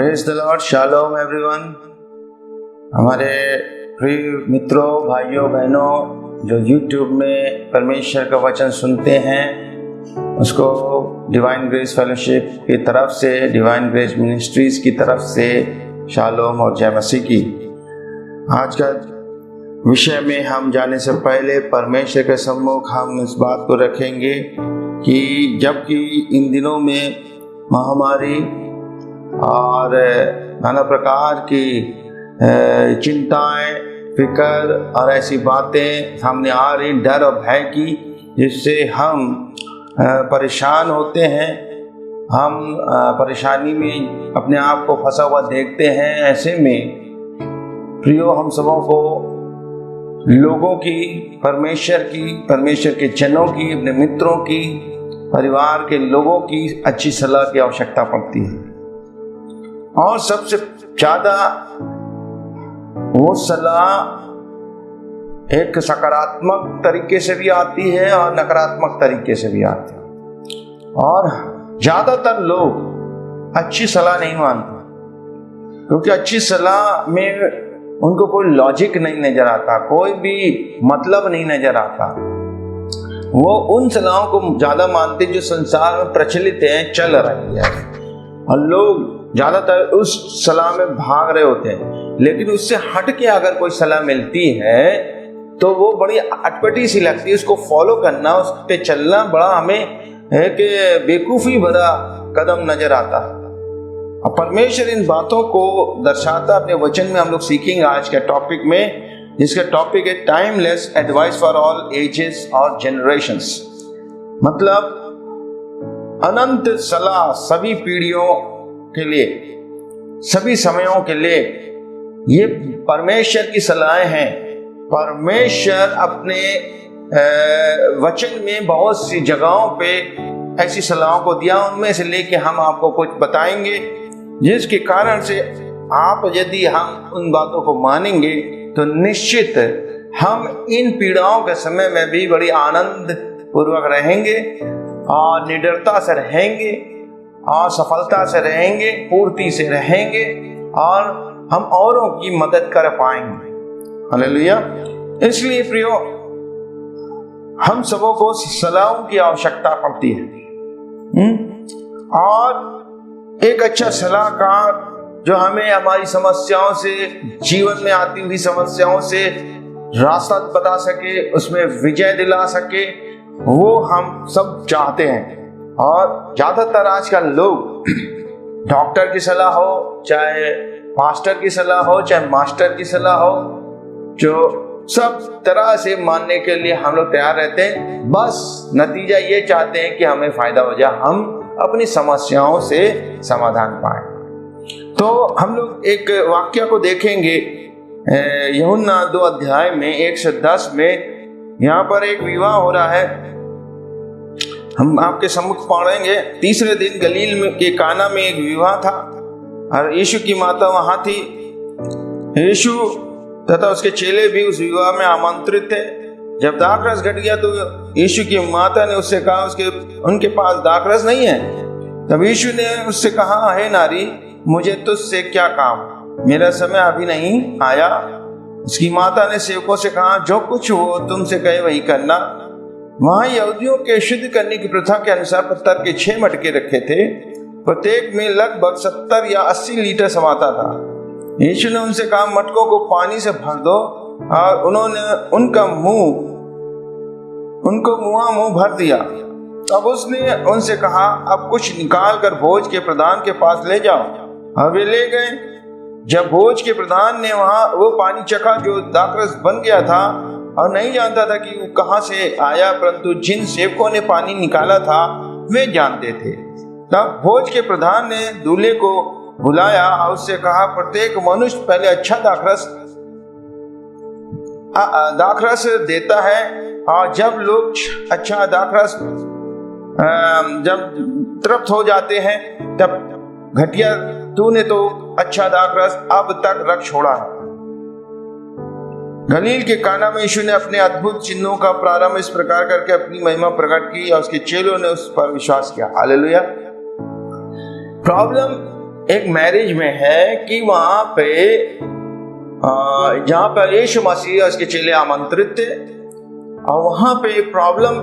Praise the Lord, shalom everyone. हमारे प्रिय मित्रों, भाइयों बहनों जो यूट्यूब में परमेश्वर का वचन सुनते हैं, उसको डिवाइन ग्रेस फेलोशिप की तरफ से, डिवाइन ग्रेस मिनिस्ट्रीज की तरफ से शालोम और जय मसीह की। आज का विषय में हम जाने से पहले परमेश्वर के सम्मुख हम इस बात को रखेंगे कि जबकि इन दिनों में महामारी और नाना प्रकार की चिंताएं, फिक्र और ऐसी बातें सामने आ रही, डर और भय की, जिससे हम परेशान होते हैं, हम परेशानी में अपने आप को फंसा हुआ देखते हैं। ऐसे में प्रियो, हम सबों को लोगों की, परमेश्वर के जनों की, अपने मित्रों की, परिवार के लोगों की अच्छी सलाह की आवश्यकता पड़ती है। और सबसे ज्यादा वो सलाह एक सकारात्मक तरीके से भी आती है और नकारात्मक तरीके से भी आती है। और ज्यादातर लोग अच्छी सलाह नहीं मानते, क्योंकि अच्छी सलाह में उनको कोई लॉजिक नहीं नजर आता, कोई भी मतलब नहीं नजर आता। वो उन सलाहों को ज्यादा मानते जो संसार में प्रचलित है, चल रही है, और लोग ज्यादातर उस सलाह में भाग रहे होते हैं। लेकिन उससे हट के अगर कोई सलाह मिलती है तो वो बड़ी अटपटी सी लगती है। उसको फॉलो करना, उस पे चलना बड़ा हमें एक बेवकूफी भरा कदम नजर आता है। और परमेश्वर इन बातों को दर्शाता अपने वचन में। हम लोग सीखेंगे आज के टॉपिक में, जिसका टॉपिक है timeless advice for all ages और जनरेशंस। मतलब अनंत सलाह सभी पीढ़ियों के लिए, सभी समयों के लिए। ये परमेश्वर की सलाहें हैं। परमेश्वर अपने वचन में बहुत सी जगहों पे ऐसी सलाहों को दिया, उनमें से लेके हम आपको कुछ बताएंगे, जिसके कारण से आप, यदि हम उन बातों को मानेंगे तो निश्चित हम इन पीड़ाओं के समय में भी बड़ी आनंद पूर्वक रहेंगे और निडरता से रहेंगे और सफलता से रहेंगे, पूर्ति से रहेंगे, और हम औरों की मदद कर पाएंगे। हालेलुया। इसलिए प्रियो, हम सबों को सलाहों की आवश्यकता पड़ती है। और एक अच्छा सलाहकार जो हमें हमारी समस्याओं से, जीवन में आती हुई समस्याओं से रास्ता बता सके, उसमें विजय दिला सके, वो हम सब चाहते हैं। और ज्यादातर आजकल लोग डॉक्टर की सलाह हो, चाहे पास्टर की सलाह हो, चाहे मास्टर की सलाह हो, जो सब तरह से मानने के लिए हम लोग तैयार रहते हैं। बस नतीजा ये चाहते हैं कि हमें फायदा हो जाए, हम अपनी समस्याओं से समाधान पाएं। तो हम लोग एक वाक्य को देखेंगे, यूहन्ना 2 अध्याय में 110 में। यहाँ पर एक विवाह हो रहा है, हम आपके सम्मुख पढ़ेंगे। तीसरे दिन गलील में के काना में एक विवाह था और यीशु की माता वहां थी। यीशु तथा उसके चेले भी उस विवाह में आमंत्रित थे। जब दाखरस घट गया तो यीशु की माता ने उससे कहा, उनके पास दाखरस नहीं है। तब यीशु ने उससे कहा, हे नारी, मुझे तुझसे क्या काम, मेरा समय अभी नहीं आया। उसकी माता ने सेवकों से कहा, जो कुछ वो तुमसे कहे वही करना। वहां यहूदियों के शुद्ध करने की प्रथा के अनुसार पत्थर के 6 मटके रखे थे, प्रत्येक में लगभग 70 या 80 लीटर समाता था। यीशु ने उनसे कहा, मटकों को पानी से भर दो, और उन्होंने उनको मुंह भर दिया। अब उसने उनसे कहा, अब कुछ निकाल कर भोज के प्रधान के पास ले जाओ। और वे ले गए। जब भोज के प्रधान ने वहां वो पानी चखा जो दाखरस बन गया था, और नहीं जानता था कि वो कहां से आया, परंतु जिन सेवकों ने पानी निकाला था वे जानते थे। तब भोज के प्रधान ने दूल्हे को बुलाया और उससे कहा, प्रत्येक मनुष्य पहले अच्छा दाखरस देता है, और जब लोग अच्छा दाखरस जब तृप्त हो जाते हैं, तब घटिया, तूने तो अच्छा दाखरस अब तक रख छोड़ा है। गलील के काना में यीशु ने अपने अद्भुत चिन्हों का प्रारंभ इस प्रकार करके अपनी महिमा प्रकट की, और उसके चेलों ने उस पर विश्वास किया। हालेलुया। प्रॉब्लम एक मैरिज में है कि वहां पे जहां पर यीशु मसीह और उसके चेले आमंत्रित थे, और वहां पे एक प्रॉब्लम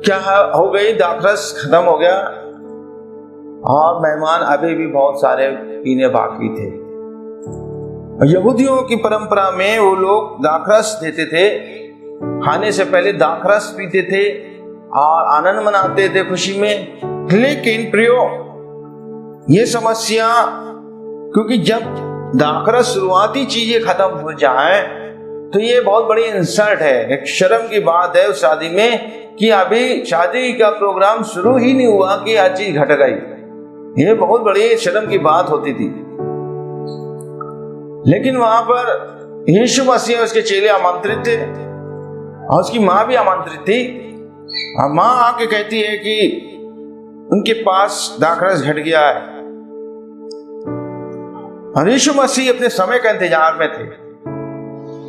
क्या हो गई, दाखरस खत्म हो गया और मेहमान अभी भी बहुत सारे पीने बाकी थे। यहूदियों की परंपरा में वो लोग दाखरस देते थे, खाने से पहले दाखरस पीते थे और आनंद मनाते थे खुशी में। लेकिन प्रियो, ये समस्या, क्योंकि जब दाखरस शुरुआती चीजें खत्म हो जाए तो ये बहुत बड़ी इंसल्ट है, एक शर्म की बात है उस शादी में कि अभी शादी का प्रोग्राम शुरू ही नहीं हुआ कि हर चीज घट गई। ये बहुत बड़ी शर्म की बात होती थी। लेकिन वहां पर यीशु मसीह उसके चेले आमंत्रित थे और उसकी मां भी आमंत्रित थी। मां आके कहती है कि उनके पास दाखरस घट गया है, और यीशु मसीह अपने समय का इंतजार में थे,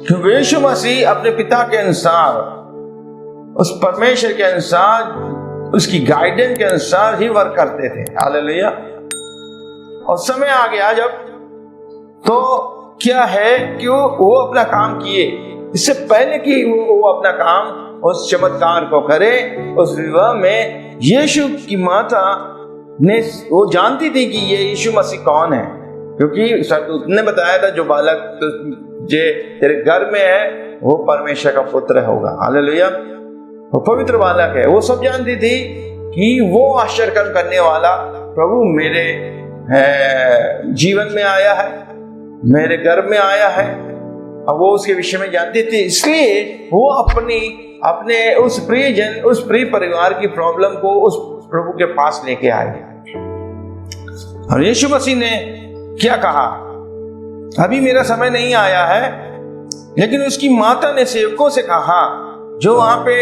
क्योंकि यीशु मसीह अपने पिता के अनुसार, उस परमेश्वर के अनुसार, उसकी गाइडेंस के अनुसार ही वर्क करते थे। हालेलुया। और समय आ गया जब, तो क्या है कि वो अपना काम किए, इससे पहले कि वो अपना काम, उस चमत्कार को करे, उस विवाह में यीशु की माता ने, वो जानती थी कि ये यीशु मसीह कौन है, क्योंकि सरदूत ने बताया था जो बालक जे तेरे घर में है वो परमेश्वर का पुत्र होगा। हालेलुया। वो पवित्र बालक है। वो सब जानती थी कि वो आश्चर्य कर्म करने वाला प्रभु मेरे जीवन में आया है, मेरे घर में आया है, और वो उसके विषय में जानती थी। इसलिए वो अपने उस प्रियजन, उस प्रिय परिवार की प्रॉब्लम को उस प्रभु के पास लेके आए। और यीशु मसीह ने क्या कहा, अभी मेरा समय नहीं आया है, लेकिन उसकी माता ने सेवकों से कहा, जो वहां पे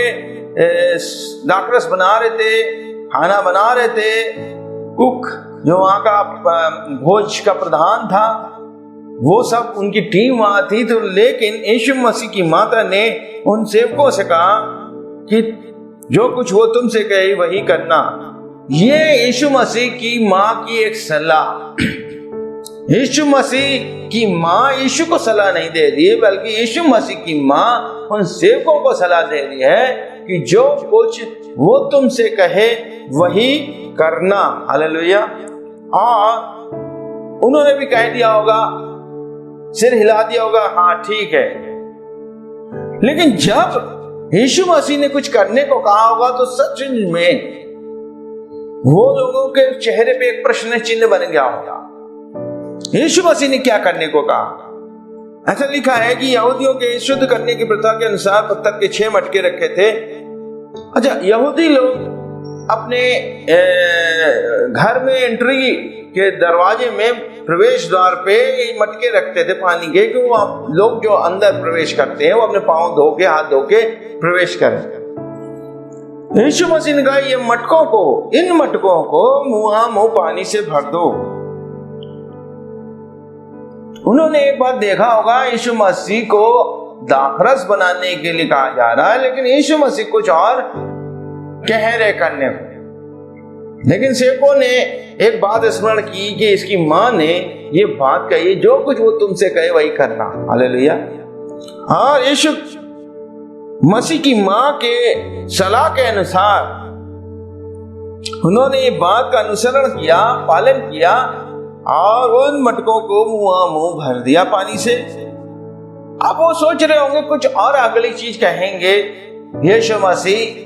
दाखरस बना रहे थे, खाना बना रहे थे, कुक जो वहां का भोज का प्रधान था, वो सब उनकी टीम वहां थी। तो लेकिन यीशु मसीह की माता ने उन सेवकों से कहा कि जो कुछ वो तुमसे कहे वही करना। ये यीशु मसीह की मां की एक सलाह। यीशु मसीह की मां यीशु को सलाह नहीं दे रही है, बल्कि यीशु मसीह की मां उन सेवकों को सलाह दे रही है कि जो कुछ वो तुमसे कहे वही करना। हालेलुया। और उन्होंने भी कह दिया होगा, सिर हिला दिया होगा, हाँ ठीक है। लेकिन जब यीशु मसीह ने कुछ करने को कहा होगा तो सच में वो लोगों के चेहरे पे एक प्रश्न चिन्ह बन गया होगा। यीशु मसीह ने क्या करने को कहा? ऐसा लिखा है कि यहूदियों के शुद्ध करने की प्रथा के अनुसार पत्थर के 6 मटके रखे थे। अच्छा, यहूदी लोग अपने घर में एंट्री के दरवाजे में, प्रवेश द्वार पे मटके रखते थे पानी के, कि वो लोग जो अंदर प्रवेश करते हैं वो अपने पांव धो के, हाथ धो के प्रवेश करें। यीशु मसीह ने कहा, ये मटकों को, इन मटकों को मुंह पानी से भर दो। उन्होंने एक बार देखा होगा, यीशु मसीह को दाखरस बनाने के लिए कहा जा रहा है, लेकिन यीशु मसीह कुछ और कह रहे करने को। लेकिन सेवकों ने एक बात स्मरण की कि इसकी मां ने ये बात कही, जो कुछ वो तुमसे कहे वही करना। हालेलुया। और यीशु मसीह की मां के सलाह के अनुसार उन्होंने ये बात का अनुसरण किया, पालन किया, और उन मटकों को मुंह भर दिया पानी से। अब वो सोच रहे होंगे कुछ और अगली चीज कहेंगे यीशु मसीह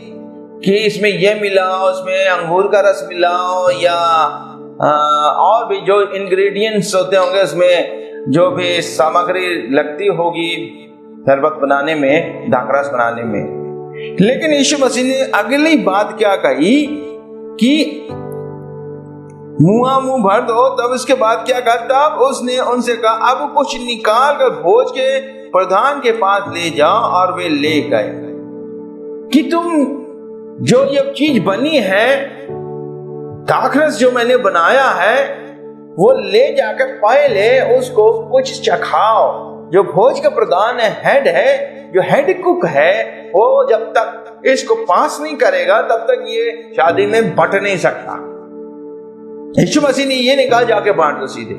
कि इसमें ये मिलाओ, उसमें अंगूर का रस मिलाओ, या और भी जो इंग्रेडिएंट्स होते होंगे, उसमें जो भी सामग्री लगती होगी शरबत बनाने में, दाखरस बनाने में। लेकिन यीशु मसीह ने अगली बात क्या कही कि मुंह भर दो। तब उसके बाद क्या कहा? तब उसने उनसे कहा, अब कुछ निकाल कर भोज के प्रधान के पास ले जाओ। और वे ले गए। कि तुम जो ये चीज बनी है, दाखरस जो मैंने बनाया है, वो ले जाकर पहले उसको कुछ चखाओ। जो भोज का प्रधान है, हेड है, जो हेड कुक है, वो जब तक इसको पास नहीं करेगा तब तक ये शादी में बट नहीं सकता। यीशु मसीह ने ये नहीं कहा जाके बांट दो सीधे।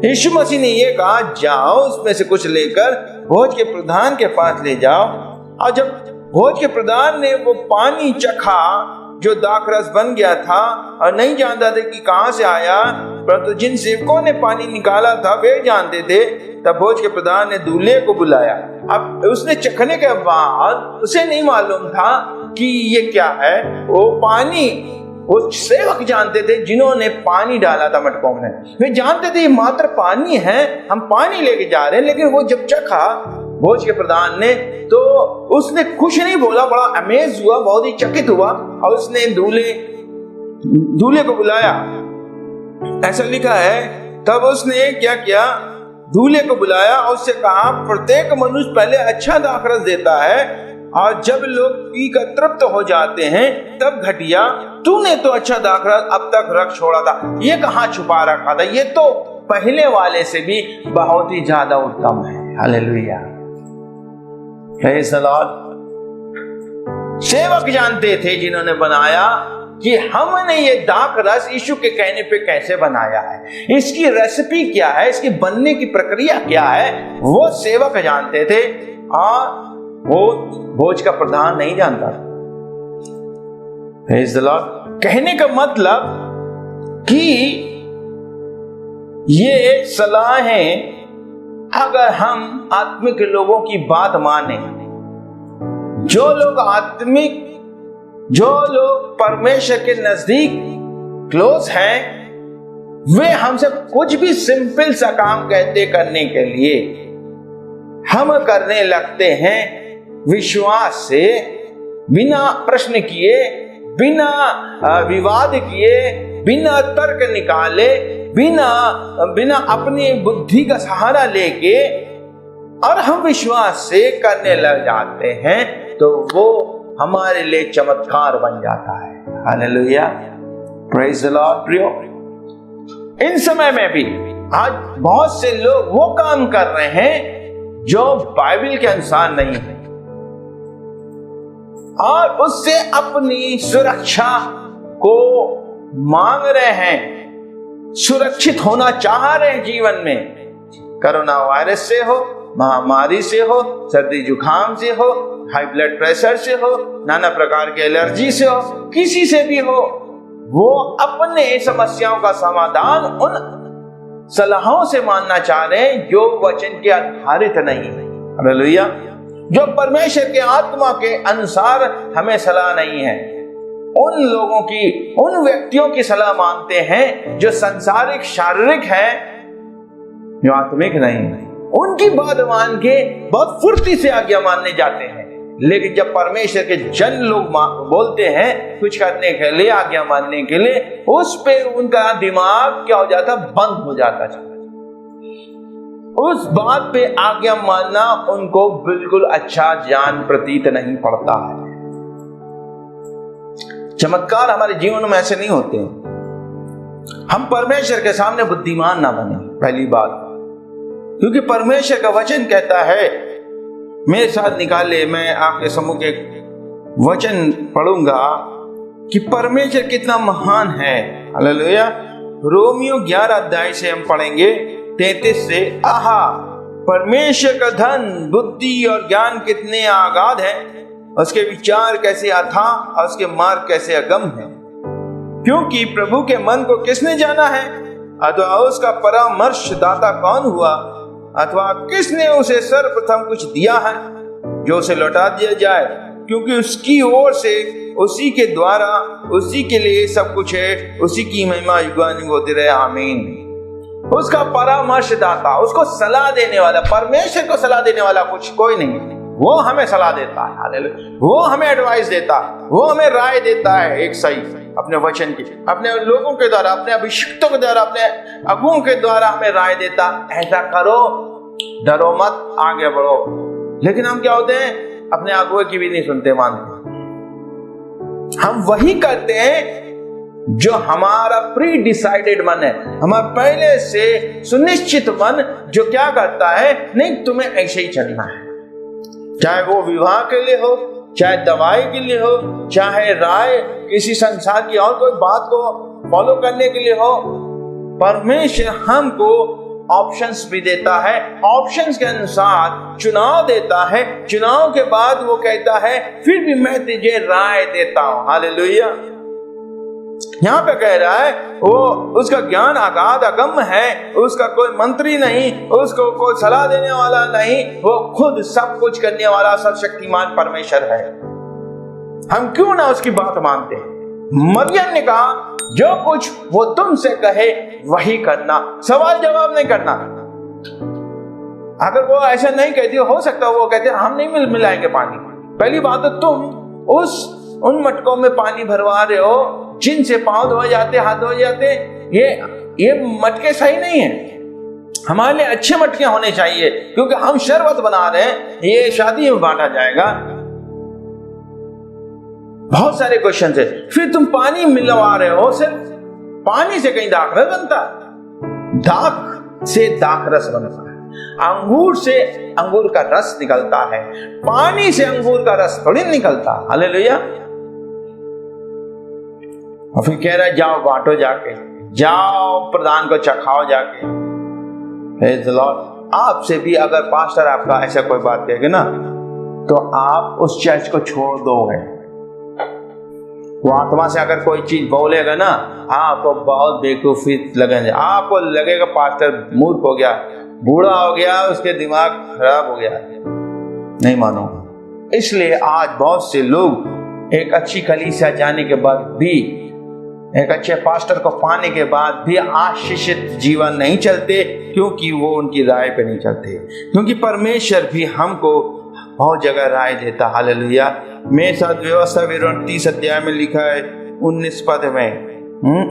यीशु मसीह ने ये कहा जाओ उसमें से कुछ लेकर भोज के प्रधान के पास ले जाओ। और जब भोज के प्रधान ने वो पानी चखा जो दाखरस बन गया था और नहीं जानता थे कि कहां से आया, परंतु जिन सेवकों ने पानी निकाला था वे जानते थे, तब भोज के प्रधान ने दूल्हे को बुलाया। अब उसने चखने के बाद उसे नहीं मालूम था कि ये क्या है। वो पानी वो सेवक जानते थे जिन्होंने पानी डाला था मटकों में, वे जानते थे ये मात्र पानी है, हम पानी लेके जा रहे हैं। लेकिन वो जब चखा भोज के प्रधान ने, तो उसने कुछ नहीं बोला, बड़ा अमेज हुआ, बहुत ही चकित हुआ और उसने दूल्हे को बुलाया। ऐसा लिखा है, तब उसने क्या किया, दूल्हे को बुलाया और उससे कहा प्रत्येक मनुष्य पहले अच्छा दाखरस देता है और जब लोग पीकर तृप्त हो जाते हैं तब घटिया। तूने तो अच्छा दाखरस अब तक रख छोड़ा था, ये कहाँ छुपा रखा था, ये तो पहले वाले से भी बहुत ही ज्यादा उत्तम है। Hallelujah, praise the Lord. सेवक जानते थे जिन्होंने बनाया कि हमने ये दाखरस यीशु के कहने पे कैसे बनाया है, इसकी रेसिपी क्या है, इसकी बनने की प्रक्रिया क्या है, वो सेवक जानते थे और वो भोज का प्रधान नहीं जानता। Praise the Lord. कहने का मतलब कि ये सलाहें अगर हम आत्मिक लोगों की बात माने, जो लोग परमेश्वर के नजदीक क्लोज हैं, वे हमसे कुछ भी सिंपल सा काम कहते करने के लिए हम करने लगते हैं विश्वास से, बिना प्रश्न किए, बिना विवाद किए, बिना तर्क निकाले, बिना अपनी बुद्धि का सहारा लेके, और हम विश्वास से करने लग जाते हैं, तो वो हमारे लिए चमत्कार बन जाता है। Hallelujah, praise the Lord. प्रियो, इन समय में भी आज बहुत से लोग वो काम कर रहे हैं जो बाइबल के अनुसार नहीं है और उससे अपनी सुरक्षा को मांग रहे हैं, सुरक्षित होना चाह रहे हैं जीवन में। कोरोना वायरस से हो, महामारी से हो, सर्दी जुकाम से हो, हाई ब्लड प्रेशर से हो, नाना प्रकार की एलर्जी से हो, किसी से भी हो, वो अपने समस्याओं का समाधान उन सलाहों से मानना चाह रहे हैं जो वचन के आधारित नहीं है। हालेलुया, जो परमेश्वर के आत्मा के अनुसार हमें सलाह नहीं है। उन लोगों की, उन व्यक्तियों की सलाह मानते हैं जो संसारिक शारीरिक है, जो आत्मिक नहीं है। उनकी बात मान के बहुत फुर्ती से आज्ञा मानने जाते हैं, लेकिन जब परमेश्वर के जन लोग बोलते हैं कुछ करने के लिए, आज्ञा मानने के लिए, उस पे उनका दिमाग क्या हो जाता, बंद हो जाता। उस बात पे आज्ञा मानना उनको बिल्कुल अच्छा जान प्रतीत नहीं पड़ता है। चमत्कार हमारे जीवन में ऐसे नहीं होते हैं। हम परमेश्वर के सामने बुद्धिमान ना बने, पहली बात, क्योंकि परमेश्वर का वचन कहता है, मेरे साथ निकाले, मैं आपके सम्मुख एक वचन पढ़ूंगा कि परमेश्वर कितना महान है। हालेलुया। रोमियो 11 अध्याय से हम पढ़ेंगे 33 से। आहा, परमेश्वर का धन, बुद्धि और ज्ञान कितने आगाध है, उसके विचार कैसे अथाह और उसके मार्ग कैसे अगम है। क्योंकि प्रभु के मन को किसने जाना है, अथवा उसका परामर्श दाता कौन हुआ, अथवा किसने उसे सर्वप्रथम कुछ दिया है जो उसे लौटा दिया जाए, क्योंकि उसकी ओर से, उसी के द्वारा, उसी के लिए सब कुछ है, उसी की महिमा युगानुयुग होती रहे, आमीन। उसका परामर्श दाता, उसको सलाह देने वाला, परमेश्वर को सलाह देने वाला कुछ कोई नहीं, वो हमें सलाह देता है। हालेलुया, वो हमें एडवाइस देता है, वो हमें राय देता है एक सही अपने वचन की, अपने लोगों के द्वारा, अपने अभिषिक्तों के द्वारा, अपने अगुओं के द्वारा हमें राय देता, ऐसा करो, डरो मत, आगे बढ़ो। लेकिन हम क्या होते हैं, अपने अगुए की भी नहीं सुनते, मानते। हम वही करते हैं जो हमारा प्री डिसाइडेड मन है, हमारा पहले से सुनिश्चित मन जो क्या करता है, नहीं तुम्हें ऐसे ही चलना है, चाहे वो विवाह के लिए हो, चाहे दवाई के लिए हो, चाहे राय किसी संसार की और कोई बात को फॉलो करने के लिए हो, परमेश्वर हमको ऑप्शंस भी देता है, ऑप्शंस के अनुसार चुनाव देता है, चुनाव के बाद वो कहता है फिर भी मैं तुझे राय देता हूं। हालेलुया। यहां पे कह रहा है वो उसका ज्ञान अगाध अगम्य है, उसका कोई मंत्री नहीं, उसको कोई सलाह देने वाला नहीं, वो खुद सब कुछ करने वाला सर्वशक्तिमान परमेश्वर है। हम क्यों ना उसकी बात मानते हैं। मरियम ने कहा जो कुछ वो तुमसे कहे वही करना, सवाल जवाब नहीं करना। अगर वो ऐसा नहीं कहती, हो सकता वो कहते हम नहीं मिलाएंगे पानी। पहली बात तो तुम उन मटकों में पानी भरवा रहे हो जिनसे पांव धोए जाते, हाथ धोए जाते, ये मटके सही नहीं है। हमारे लिए अच्छे मटके होने चाहिए, क्योंकि हम शरबत बना रहे हैं, ये शादी में बांटा जाएगा। बहुत सारे क्वेश्चन है। फिर तुम पानी मिलवा रहे हो, सिर्फ पानी से कहीं दाखरस बनता? दाख से दाखरस बनता है, अंगूर से अंगूर का रस निकलता है, पानी से अंगूर का रस थोड़ी निकलता। हालेलुया। और फिर कह रहा है जाओ बांटो, जाके जाओ प्रधान को चखाओ जाके। Praise the Lord. आपसे भी अगर पास्टर आपका ऐसा कोई बात कहेगा ना, तो आप उस चर्च को छोड़ दोगे। वो आत्मा से अगर कोई चीज बोलेगा ना, आपको बहुत बेवकूफी लगेंगे, आपको लगेगा पास्टर मूर्ख हो गया, बूढ़ा हो गया, उसके दिमाग खराब हो गया। नहीं मानूंगा। इसलिए आज बहुत से लोग एक अच्छी कलीसिया जाने के बाद भी, एक अच्छे पास्टर को पाने के बाद भी आशीषित जीवन नहीं चलते, क्योंकि वो उनकी राय पे नहीं चलते। क्योंकि परमेश्वर भी हमको बहुत जगह राय देता। हालेलुया। मेरे साथ व्यवस्था विवरण 30 अध्याय में लिखा है 19 पद में,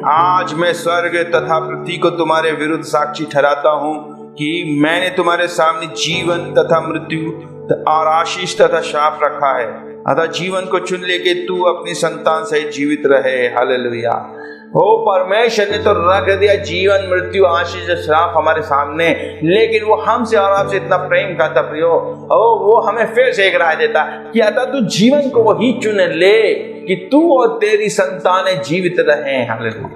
आज मैं स्वर्ग तथा पृथ्वी को तुम्हारे विरुद्ध साक्षी ठहराता हूँ कि मैंने तुम्हारे सामने जीवन तथा मृत्यु और आशीष तथा शाप रखा है, अतः जीवन को चुन लेके तू अपनी संतान सहित जीवित रहे। हालेलुया। ओ परमेश्वर ने तो रख दिया जीवन, मृत्यु, आशीष, श्राप हमारे सामने, लेकिन वो हमसे और आपसे इतना प्रेम करता प्रियो, वो हमें फिर से एक राय देता कि अतः तू जीवन को ही चुन ले कि तू और तेरी संतानें जीवित रहे। हालेलुया।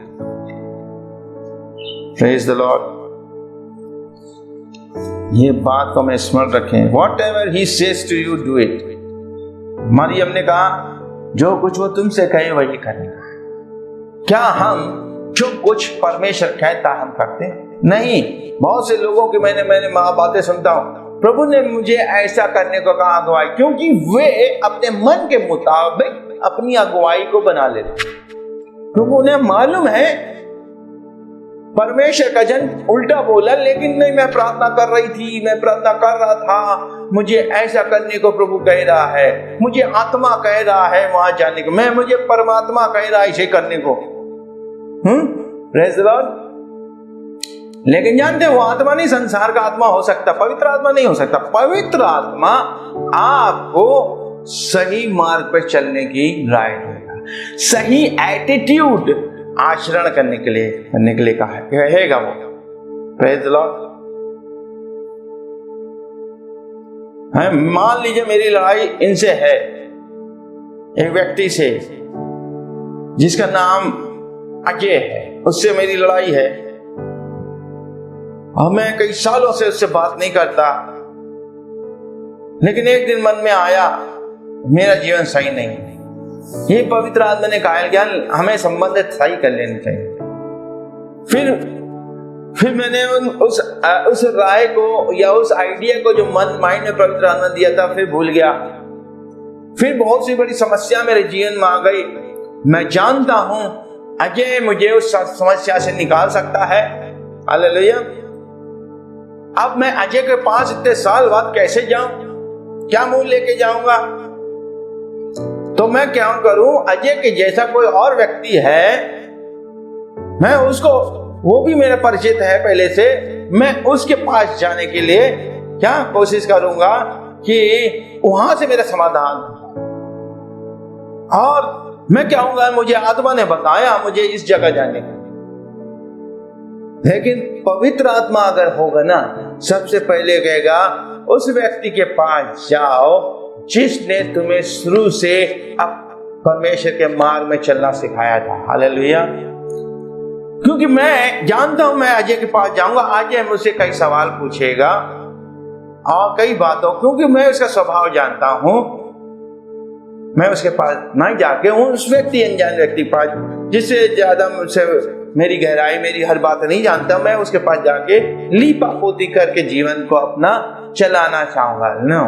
Praise the Lord. ये बात को हमें स्मरण रखें। Whatever he says to you, do it। Maryam ने कहा जो कुछ वो तुमसे कहे वही करना। क्या हम जो कुछ परमेश्वर कहता हम करते? नहीं। बहुत से लोगों की मैंने बातें सुनता हूं, प्रभु ने मुझे ऐसा करने को कहा अगुवाई, क्योंकि वे अपने मन के मुताबिक अपनी अगुवाई को बना लेते, क्योंकि उन्हें मालूम है परमेश्वर का जन उल्टा बोला, लेकिन नहीं, मैं प्रार्थना कर रही थी, मैं प्रार्थना कर रहा था, मुझे ऐसा करने को प्रभु कह रहा है, मुझे आत्मा कह रहा है वहां जाने को, मुझे परमात्मा कह रहा है इसे करने को। Praise the Lord. लेकिन जानते वो आत्मा नहीं, संसार का आत्मा हो सकता, पवित्र आत्मा नहीं हो सकता। पवित्र आत्मा आपको सही मार्ग पर चलने की राय देगा, सही एटीट्यूड आचरण करने के लिए कहेगा वो। Praise the Lord. मान लीजिए मेरी लड़ाई इनसे है, एक व्यक्ति से जिसका नाम अजय है, उससे मेरी लड़ाई है और मैं कई सालों से उससे बात नहीं करता, लेकिन एक दिन मन में आया मेरा जीवन सही नहीं है, ये पवित्र आत्मा ने कहा ज्ञान हमें संबंध सही कर लेनी चाहिए। फिर मैंने उस राय को या उस आइडिया को जो माइंड में पवित्र आत्मा दिया था फिर भूल गया। फिर बहुत सी बड़ी समस्या मेरे जीवन में आ गई। मैं जानता हूं अजय मुझे उस समस्या से निकाल सकता है। हालेलुया। अब मैं अजय के पास इतने साल बाद कैसे जाऊं, क्या मुंह लेके जाऊंगा? तो मैं क्या करूं, अजय के जैसा कोई और व्यक्ति है, मैं उसको, वो भी मेरा परिचित है पहले से, मैं उसके पास जाने के लिए क्या कोशिश करूंगा कि वहां से मेरा समाधान। और मैं क्या कहूंगा, मुझे आत्मा ने बताया मुझे इस जगह जाने का। लेकिन पवित्र आत्मा अगर होगा ना, सबसे पहले कहेगा उस व्यक्ति के पास जाओ जिसने तुम्हें शुरू से अब परमेश्वर के मार्ग में चलना सिखाया था। हालेलुया। क्योंकि मैं जानता हूं मैं अजय के पास जाऊंगा, अजय मुझसे कई सवाल पूछेगा और कई बातों, क्योंकि मैं उसका स्वभाव जानता हूं। मैं उसके पास नहीं जाके उस व्यक्ति, अनजान व्यक्ति पास जिससे ज्यादा मुझसे मेरी गहराई, मेरी हर बात नहीं जानता, मैं उसके पास जाके लीपापोती करके जीवन को अपना चलाना चाहूंगा। नो,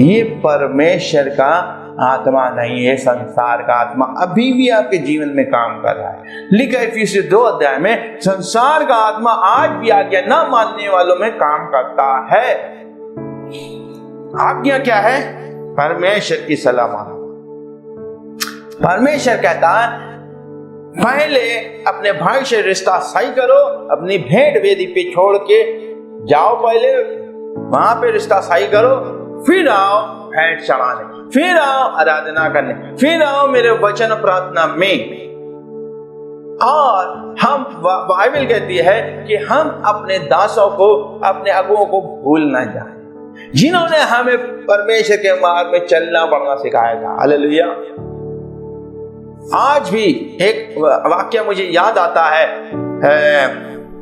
ये परमेश्वर का आत्मा नहीं है, संसार का आत्मा अभी भी आपके जीवन में काम कर रहा है। लिखा है इफिसियों 2 अध्याय में, संसार का आत्मा आज भी आज्ञा न मानने वालों में काम करता है। आज्ञा क्या है? परमेश्वर की सलाह मानो। परमेश्वर कहता है पहले अपने भाई से रिश्ता सही करो, अपनी भेंट वेदी पे छोड़ के जाओ, पहले वहां पे रिश्ता सही करो, फिर आओ भेंट चढ़ाने, फिर आओ आराधना करने, फिर आओ मेरे वचन प्रार्थना में। और हम, बाइबल कहती है कि हम अपने दासों को, अपने अगुओं को भूल ना जाएं, जिन्होंने हमें परमेश्वर के मार्ग में चलना बढ़ना सिखाया था। हालेलुया। आज भी एक वाक्य मुझे याद आता है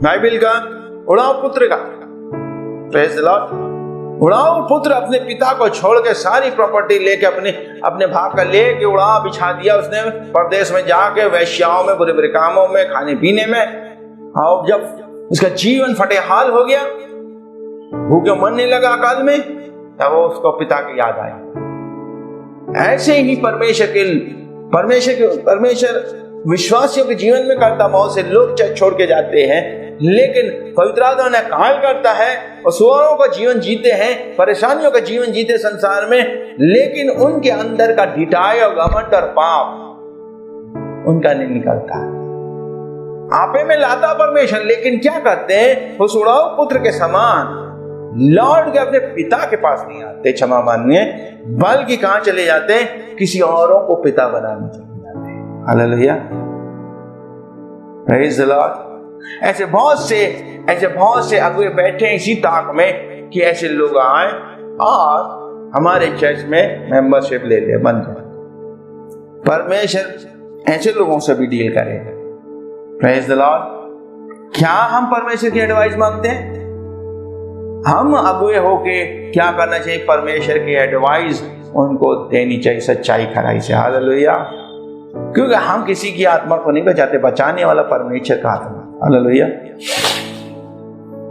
बाइबल का, उड़ाव पुत्र का। Praise the Lord. उड़ाव पुत्र अपने पिता को छोड़ के सारी प्रॉपर्टी लेके अपने भाग का लेके उड़ाव बिछा दिया उसने, परदेश में जाके वैश्याओं में, बुरे बुरे कामों में, खाने पीने में। और जब उसका जीवन फटेहाल हो गया, भूखे मरने लगा अकाल में, तब वो उसको पिता की याद आई। ऐसे ही परमेश्वर विश्वासियों के जीवन में करता। बहुत से लोग छोड़ के जाते हैं, लेकिन पवित्र आत्मा ने कायल करता है और सुअरों का जीवन जीते हैं, परेशानियों का जीवन जीते संसार में, लेकिन उनके अंदर का ढिठाई और घमंड और पाप उनका नहीं निकलता। आपे में लाता परमेश्वर, लेकिन क्या करते हैं? वो उड़ाऊ पुत्र के समान लौट के अपने पिता के पास नहीं आते, क्षमा मानिए, बल्कि कहां चले जाते हैं? किसी औरों को पिता बनाने चले जाते हैं। Hallelujah, praise the Lord. ऐसे बहुत से अगुए बैठे हैं इसी ताक में कि ऐसे लोग आए और हमारे चर्च में मेंबरशिप ले ले, बन जाए। परमेश्वर ऐसे लोगों से भी डील करेगा। Praise the Lord. क्या हम परमेश्वर की एडवाइस मांगते हैं? हम अगुए होके क्या करना चाहिए? परमेश्वर की एडवाइस उनको देनी चाहिए सच्चाई खराई से। हालेलुया। क्योंकि हम किसी की आत्मा को नहीं बचाते, बचाने वाला परमेश्वर का आत्मा। हालेलुया।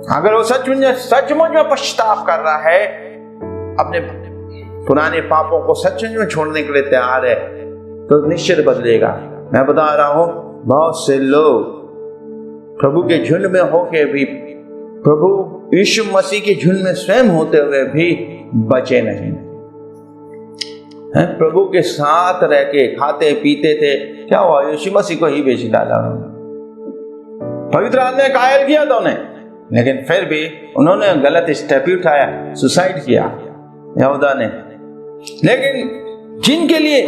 अगर वो सचमुच में पश्चाताप कर रहा है, अपने पुराने पापों को सचमुच में छोड़ने के लिए तैयार है, तो निश्चित बदलेगा। मैं बता रहा हूं, बहुत से लोग प्रभु के झुंड में होके भी, प्रभु यीशु मसीह के झुंड में स्वयं होते हुए भी बचे नहीं। प्रभु के साथ रह के खाते पीते थे, क्या हुआ? यीशु मसीह को ही बेच डाला उन्होंने। पवित्र आत्मा ने कायल किया था उन्हें, लेकिन फिर भी उन्होंने गलत स्टेप उठाया, सुसाइड किया यहूदा ने। लेकिन जिनके लिए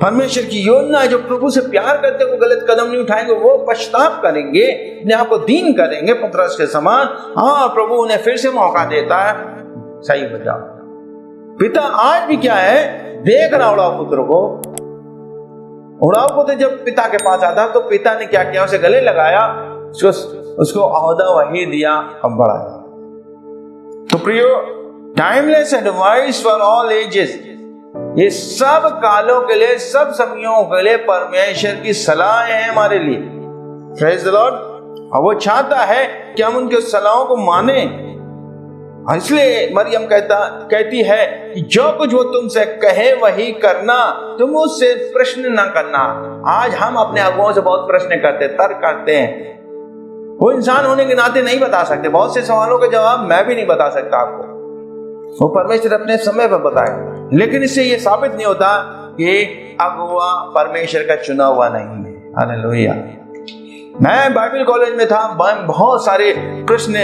परमेश्वर की योजना है, जो प्रभु से प्यार करते हुए गलत कदम नहीं उठाएंगे, वो पश्चाताप करेंगे, अपने आप को दीन करेंगे पतरस के समान। हाँ, प्रभु उन्हें फिर से मौका देता है, सही हो जाओ। पिता आज भी क्या है, देख रहा उड़ाऊ पुत्र को। उड़ाऊ पुत्र जब पिता के पास आता तो पिता ने क्या किया? उसे गले लगाया, उसको ओहदा वही दिया, अब बढ़ाया। तो प्रियो, timeless advice for all ages, ये सब कालों के लिए, सब समयों के लिए परमेश्वर की सलाह है हमारे लिए। Praise the Lord. और वो चाहता है कि हम उनके सलाहों को माने। इसलिए मरियम कहती है कि जो कुछ वो तुमसे कहे वही करना, तुम उससे प्रश्न ना करना। आज हम अपने अगुओं से बहुत प्रश्न करते, तर्क करते हैं। वो इंसान होने के नाते नहीं बता सकते। बहुत से सवालों के जवाब मैं भी नहीं बता सकता आपको, वो परमेश्वर अपने समय पर बताए। लेकिन इससे ये साबित नहीं होता कि अगुआ परमेश्वर का चुना हुआ नहीं है। हालेलुया। मैं बाइबल कॉलेज में था, बहुत सारे प्रश्न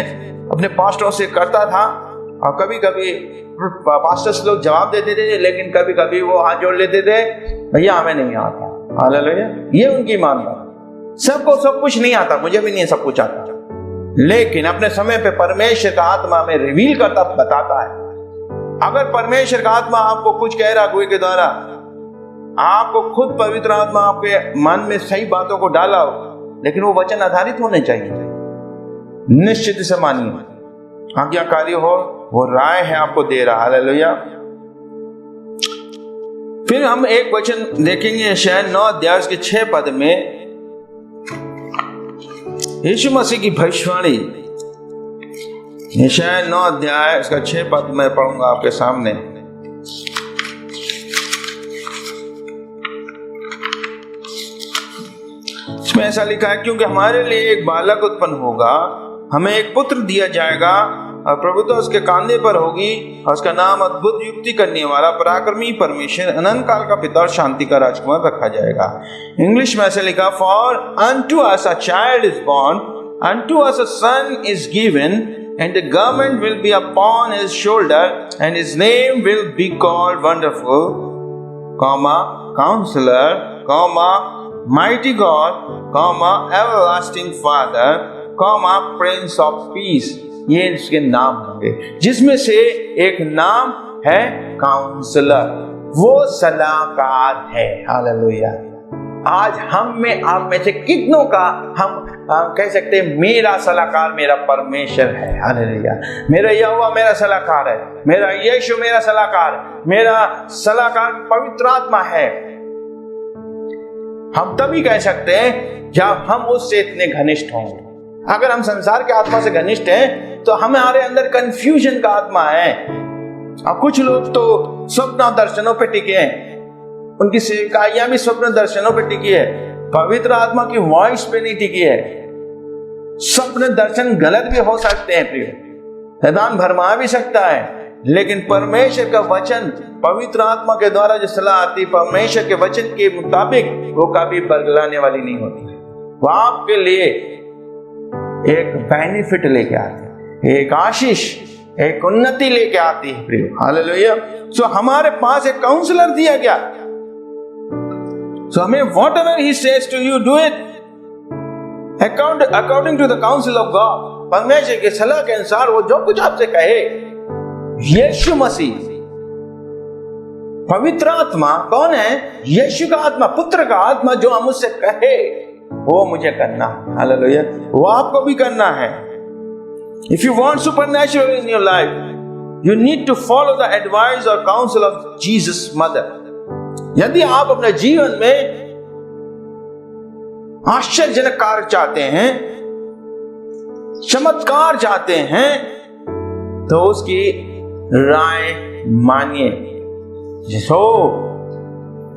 अपने पास्टरों से करता था, और कभी कभी पास्टर्स लोग जवाब देते थे, लेकिन कभी कभी वो हाथ जोड़ लेते थे, भैया हमें नहीं आता। हालेलुया। ये उनकी मानना। सबको सब कुछ नहीं आता, मुझे भी नहीं सब कुछ आता, लेकिन अपने समय पे परमेश्वर का आत्मा में रिवील करता, बताता है। अगर परमेश्वर का आत्मा आपको कुछ कह रहा अगुए के द्वारा, आपको खुद पवित्र आत्मा आपके मन में सही बातों को डाला हो, लेकिन वो वचन आधारित होने चाहिए। निश्चित से मानिए, आज्ञाकारी हो, वो राय है आपको दे रहा। हालेलुया। फिर हम एक वचन देखेंगे यशायाह 9 अध्याय के 6 पद में, यीशु मसीह की भविष्यवाणी। यशायाह 9 अध्याय इसका 6 पद मैं पढ़ूंगा आपके सामने। इसमें ऐसा लिखा है, क्योंकि हमारे लिए एक बालक उत्पन्न होगा, हमें एक पुत्र दिया जाएगा और प्रभुत्व उसके कांधे पर होगी, और उसका नाम अद्भुत युक्ति करने वाला, पराक्रमी परमेश्वर, अनंत काल का पिता और शांति का राजकुमार रखा जाएगा। इंग्लिश में ऐसे लिखा, for unto us a child is born, unto us a son is given, and the government will be upon his shoulder, and his name will be called Wonderful, Counselor, Mighty God, Everlasting Father, Prince of Peace। ये इसके नाम होंगे, जिसमें से एक नाम है counsellor, वो सलाहकार है। हालेलुया। आज हम में, आप में से कितनों का हम कह सकते हैं, मेरा सलाहकार मेरा परमेश्वर है। हालेलुया। मेरा यहोवा मेरा सलाहकार है, मेरा यीशु मेरा सलाहकार है, मेरा सलाहकार पवित्र आत्मा है। हम तभी कह सकते हैं जब हम उससे इतने घनिष्ठ होंगे। अगर हम संसार के आत्मा से घनिष्ठ हैं तो हमारे अंदर कंफ्यूजन का आत्मा है। अब कुछ लोग तो स्वप्न दर्शनों पे टिके हैं, उनकी सेवकाइयां भी स्वप्न दर्शनों पे टिकी है, पवित्र आत्मा की वॉइस पे नहीं टिकी है। स्वप्न दर्शन गलत भी हो सकते हैं प्रिय, शैतान भरमा भी सकता है, लेकिन परमेश्वर का वचन पवित्र आत्मा के द्वारा जो सलाह आती, परमेश्वर के वचन के मुताबिक वो कभी बरगलाने वाली नहीं होती है। वो आपके लिए एक बेनिफिट लेके आती है, एक आशीष, एक उन्नति लेके आती है प्रिय। हालेलुया। सो हमारे पास एक काउंसलर दिया गया। सो हमें whatever he says to you, do it according to the counsel of God। परमेश्वर की सलाह के अनुसार वो जो कुछ आपसे कहे। यीशु मसीह, पवित्र आत्मा कौन है? यीशु का आत्मा, पुत्र का आत्मा, जो हम उससे कहे वो मुझे करना। हालेलुया। वो आपको भी करना है। If you want supernatural in your life, you need to follow the advice or counsel of Jesus' mother। यदि आप अपने जीवन में आश्चर्यजनक कार्य चाहते हैं, चमत्कार चाहते हैं, तो उसकी राय मानिए। जिसो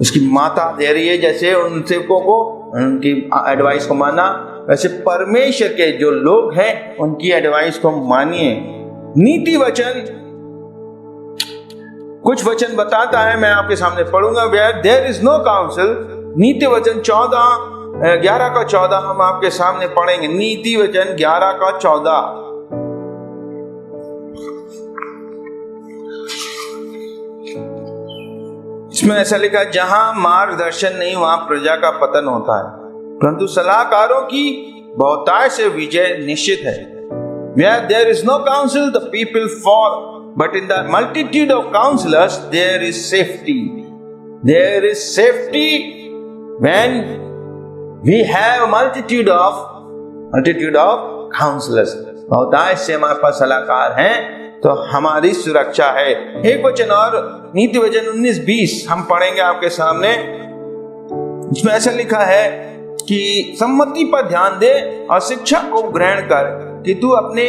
उसकी माता दे रही है, जैसे उन सेवकों को उनकी एडवाइस को माना, वैसे परमेश्वर के जो लोग हैं उनकी एडवाइस को मानिए। नीति वचन, कुछ वचन बताता है, मैं आपके सामने पढ़ूंगा। Where there is no counsel, नीति वचन 11 का 14 हम आपके सामने पढ़ेंगे। नीति वचन 11 का 14। इसमें ऐसा लिखा, जहां मार्गदर्शन नहीं वहां प्रजा का पतन होता है, परंतु सलाहकारों की बहुतायत से विजय निश्चित है। Where there is no counsel, the people fall, but in the multitude of counselors there is safety. There is safety when we have a multitude of counselors। बहुतायत से हमारे पास सलाहकार हैं तो हमारी सुरक्षा है। एक वचन और, नीति वचन 19-20 हम पढ़ेंगे आपके सामने। इसमें ऐसा लिखा है कि सम्मति पर ध्यान दे और शिक्षा को ग्रहण कर कि तू अपने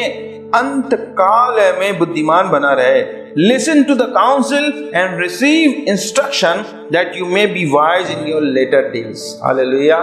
अंत काल में बुद्धिमान बना रहे। Listen to the counsel and receive instruction that you may be wise in your later days। Hallelujah।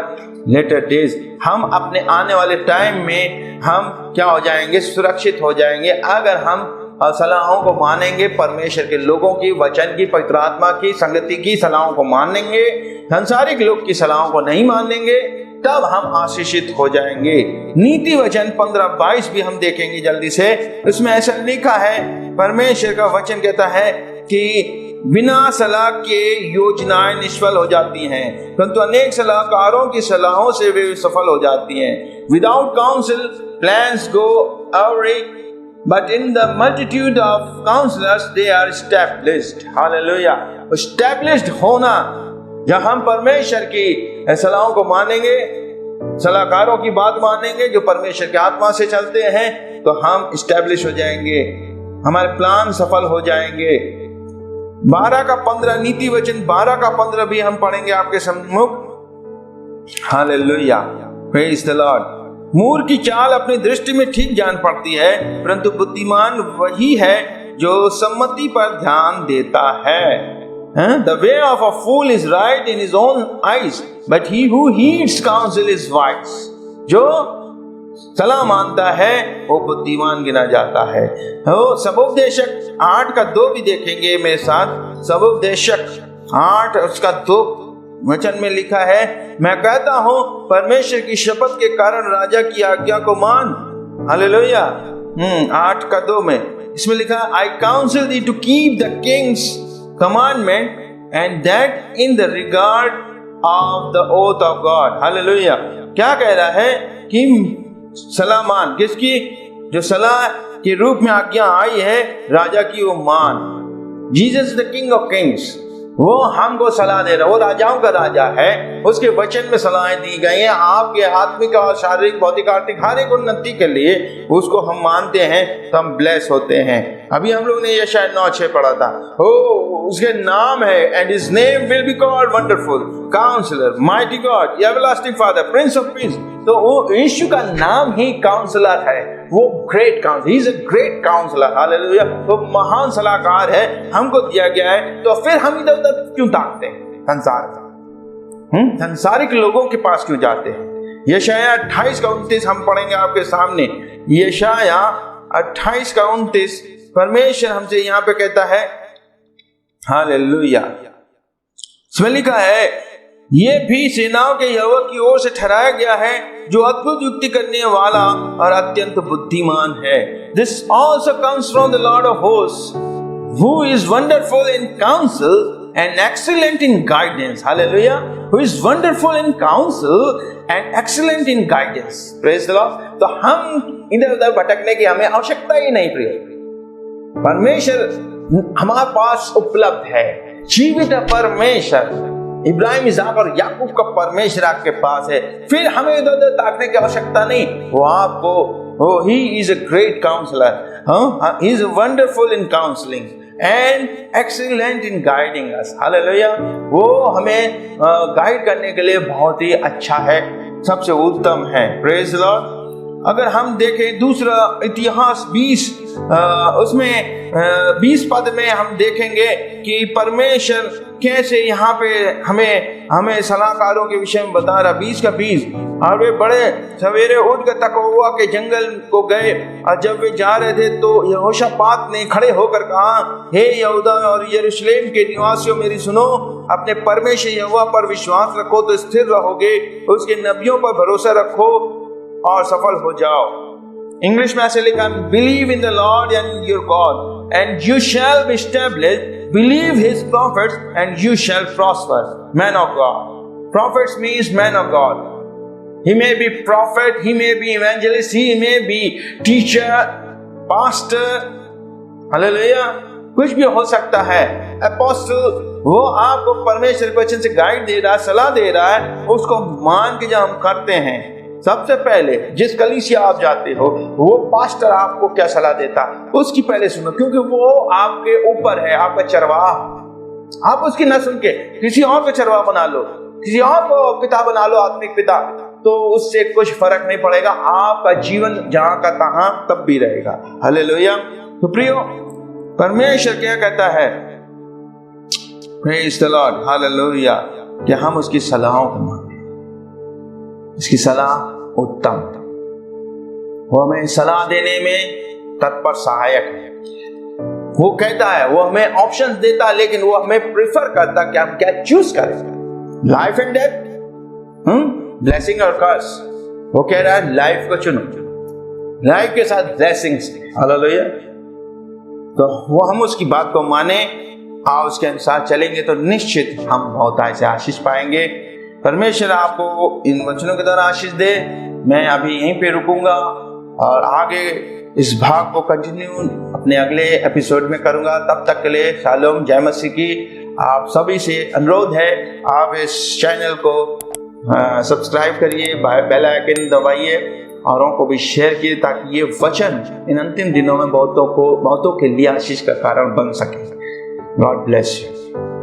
later days, हम अपने आने वाले टाइम में हम क्या हो जाएंगे? सुरक्षित हो जाएंगे अगर हम सलाहों को मानेंगे, परमेश्वर के लोगों की, वचन की, पवित्र आत्मा की, संगति की सलाहों को मानेंगे, सांसारिक लोग की सलाहों को नहीं मानेंगे, तब हम आशीषित हो जाएंगे। नीति वचन 15-22 भी हम देखेंगे जल्दी से। उसमें ऐसा लिखा है, परमेश्वर का वचन कहता है कि बिना सलाह के योजनाएं निष्फल हो जाती हैं, परंतु अनेक सलाहकारों की सलाहों से वे सफल हो जाती हैं। Without council plans go awry, but in the multitude of counselors they are established। Hallelujah। established होना, जब हम परमेश्वर की सलाहों को मानेंगे, सलाहकारों की बात मानेंगे जो परमेश्वर की आत्मा से चलते हैं, तो हम स्टैब्लिश हो जाएंगे, हमारे प्लान सफल हो जाएंगे। 12 का 15 नीति वचन 12 का 15 भी हम पढ़ेंगे आपके सम्मुख। Hallelujah, praise the Lord. मूर्ख की चाल अपनी दृष्टि में ठीक जान पड़ती है, परंतु बुद्धिमान वही है जो सम्मति पर ध्यान देता है। The way of a fool is right in his own eyes, but he who heeds counsel is wise. जो सलाह मानता है वो बुद्धिमान गिना जाता है। वो सबोपदेशक 8 का 2 भी देखेंगे मेरे साथ। सबोपदेशक 8 उसका 2 वचन में लिखा है, मैं कहता हूं परमेश्वर की शपथ के कारण राजा की आज्ञा को मान। हालेलुया। 8 का 2 में इसमें लिखा है, I counsel thee to keep the king's commandment and that in the regard of the oath of God. Hallelujah. क्या कह रहा है कि सलाह मान, किसकी? जो सलाह के रूप में आज्ञा आई है राजा की, वो मान। Jesus the king of Kings, वो हमको सलाह दे रहा है, वो राजाओं का राजा है। उसके वचन में सलाहें दी गई हैं आपके आत्मिक और शारीरिक, भौतिक, आर्थिक हर एक उन्नति के लिए। उसको हम मानते हैं तो हम ब्लेस होते हैं। अभी हम लोग ने यशायाह 9:6 पढ़ा था। ओ उसके नाम है, and his name will be called wonderful counsellor, mighty God, everlasting father, prince of peace. तो वो यीशु का नाम ही काउंसलर है, वो great counsellor, he is a great counsellor. Hallelujah. वो महान सलाहकार है, हमको दिया गया है। तो फिर हम इधर उधर क्यों ताकते हैं संसार का? संसारिक लोगों के पास क्यों जाते हैं? यशायाह 28 का 29 हम पढ़ेंगे आपके सामने। यशायाह 28 का 29 परमेश्वर हमसे यहाँ पे कहता है, हालेलुया। इसमें लिखा है, ये भी सेनाओं के यहोवा की ओर से ठहराया गया है जो अद्भुत युक्ति करने वाला और अत्यंत बुद्धिमान है। This also comes from the Lord of hosts, who is wonderful in counsel and excellent in guidance. Hallelujah. Who is wonderful in counsel and excellent in guidance. Praise the Lord. तो हम इधर उधर भटकने की हमें आवश्यकता ही नहीं। प्रिय परमेश्वर हमारे पास उपलब्ध है, जीवित परमेश्वर, इब्राहिम, इसहाक और याकूब का परमेश्वर आपके पास है। फिर हमें इधर उधर ताकने की आवश्यकता नहीं। वो आपको, he is a great counselor. He is wonderful in counseling and excellent in guiding us. Hallelujah. वो हमें गाइड करने के लिए बहुत ही अच्छा है, सबसे उत्तम है। Praise the Lord. अगर हम देखें दूसरा इतिहास 20 उसमें 20 पद में हम देखेंगे कि परमेश्वर कैसे यहाँ पे हमें सलाहकारों के विषय में बता रहा। 20 का 20, और वे बड़े सवेरे उठ कर तकोवा के जंगल को गए, और जब वे जा रहे थे तो यहोशापात ने खड़े होकर कहा, हे यहूदा और यरूशलेम के निवासियों, मेरी सुनो, अपने परमेश्वर यहोवा पर विश्वास रखो तो स्थिर रहोगे, उसके नबियों पर भरोसा रखो और सफल हो जाओ। इंग्लिश में ऐसे लिखा, believe in the Lord and your God and you shall be established, believe his profits and you shall prosper. Man of God, profits means man of God. He may be prophet, he may be evangelist, he may be teacher, pastor, hallelujah, कुछ भी हो सकता है। Apostle, वो आपको परमेश्वर के वचन से गाइड दे रहा है, सलाह दे रहा है, उसको मान के जब हम करते हैं, सबसे पहले जिस कलीसिया आप जाते हो वो पास्टर आपको क्या सलाह देता उसकी पहले सुनो, क्योंकि वो आपके ऊपर है, आपका चरवाहा। आप उसकी न सुन के किसी और को चरवाहा बना लो, किसी और को पिता बना लो, आत्मिक पिता, तो उससे कुछ फर्क नहीं पड़ेगा। आपका जीवन जहां का तहां तब भी रहेगा। हालेलुया। तो प्रियो, परमेश्वर क्या कहता है? प्रेज द लॉर्ड, हालेलुया, कि हम उसकी सलाहों को माने। इसकी सलाह उत्तम, वो हमें सलाह देने में तत्पर सहायक है। वो कहता है, वो हमें ऑप्शंस देता है, लेकिन वो हमें प्रेफर करता कि हम क्या चूज करें, लाइफ एंड डेथ, ब्लेसिंग और कर्स। वो कह रहा है लाइफ को चुनो, लाइफ के साथ ब्लेसिंग्स। हालेलुया। तो वो हम उसकी बात को माने और उसके अनुसार चलेंगे तो निश्चित हम बहुत ऐसे आशीष पाएंगे। परमेश्वर आपको इन वचनों के द्वारा आशीष दे। मैं अभी यहीं पे रुकूंगा और आगे इस भाग को कंटिन्यू अपने अगले एपिसोड में करूंगा। तब तक के लिए शालोम, जय मसीह की। आप सभी से अनुरोध है, आप इस चैनल को सब्सक्राइब करिए, बेल आइकन दबाइए, औरों को भी शेयर कीजिए ताकि ये वचन इन अंतिम दिनों में बहुतों के लिए आशीष का कारण बन सके। God bless you.